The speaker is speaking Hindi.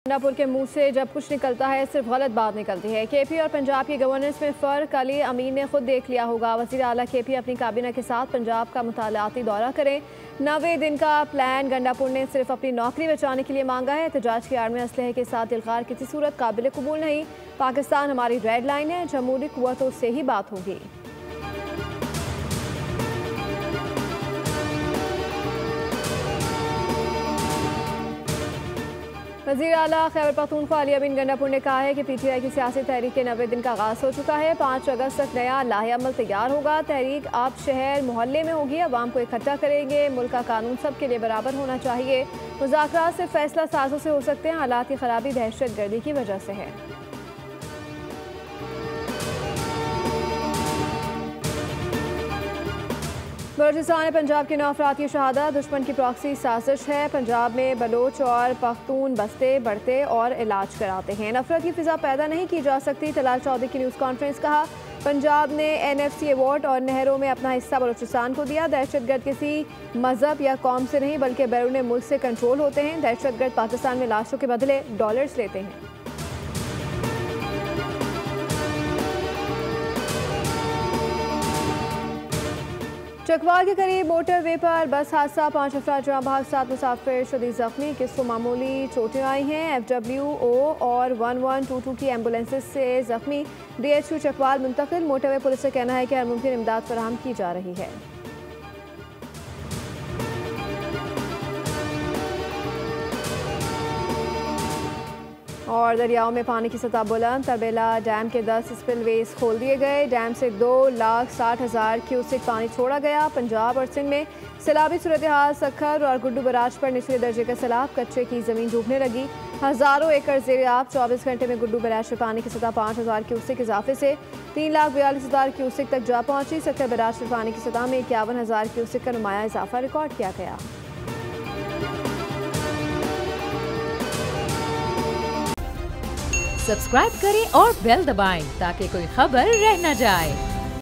गंडापुर के मुंह से जब कुछ निकलता है सिर्फ गलत बात निकलती है। केपी और पंजाब की गवर्नेंस में फ़र्क अली अमीन ने खुद देख लिया होगा। वज़ीर आला केपी अपनी काबीना के साथ पंजाब का मुतालाती दौरा करें। 90 दिन का प्लान गंडापुर ने सिर्फ अपनी नौकरी बचाने के लिए मांगा है। एहतजाज की आड़ में असलहे के साथ दिलगार किसी सूरत काबिल कबूल नहीं। पाकिस्तान हमारी रेड लाइन है, जमहूरी कुव्वतों से ही बात होगी। वज़ीर आला खैबर पख्तूनख्वा अली अमीन गंडापुर ने कहा है कि PTI की सियासी तहरीक के 90 दिन का आगाज़ हो चुका है। 5 अगस्त तक नया लाहेअमल तैयार होगा। तहरीक अब शहर मोहल्ले में होगी, अवाम को इकट्ठा करेंगे। मुल्क का कानून सब के लिए बराबर होना चाहिए। मुज़ाकरात सिर्फ फैसला साजों से हो सकते हैं। हालात की खराबी दहशत गर्दी की वजह से है। बलूचिस्तान पंजाब के 9 अफराद की शहादत दुश्मन की प्रॉक्सी साजिश है। पंजाब में बलोच और पख्तून बसते बढ़ते और इलाज कराते हैं। नफरत की फिजा पैदा नहीं की जा सकती। तलाल चौधरी की न्यूज़ कॉन्फ्रेंस। कहा पंजाब ने NFC अवार्ड और नहरों में अपना हिस्सा बलूचिस्तान को दिया। दहशतगर्द किसी मजहब या कौम से नहीं बल्कि बैरून मुल्क से कंट्रोल होते हैं। दहशतगर्द पाकिस्तान में लाशों के बदले डॉलर्स लेते हैं। चकवाल के करीब मोटरवे पर बस हादसा, 5 अफराद जहाँ भाग, 7 मुसाफिर शदीद जख्मी। किसको मामूली चोटें आई हैं। FWO और 1122 की एम्बुलेंसेज से जख्मी DHQ चकवाल मुंतकिल। मोटरवे पुलिस का कहना है कि हर मुमकिन इमदाद फराहम की जा रही है। और दरियाओं में पानी की सतह बुलंद। तरबेला डैम के 10 स्पिलवेज खोल दिए गए। डैम से 2,60,000 क्यूसेक पानी छोड़ा गया। पंजाब और सिंध में सैलाबी सूरत हाल। सखर और गुड्डू बराज पर निचले दर्जे का सैलाब, कच्चे की जमीन डूबने लगी। हज़ारों एकड़ ज़ेर आब। 24 घंटे में गुड्डू बराज पर पानी की सतह 5,000 क्यूसेक इजाफे से 3,42,000 क्यूसेक तक जा पहुंची। सखर बराज पर पानी की सतह में 51,000 क्यूसेक का नुमाया इजाफा रिकॉर्ड किया गया। सब्सक्राइब करें और बेल दबाएं ताकि कोई खबर रह न जाए।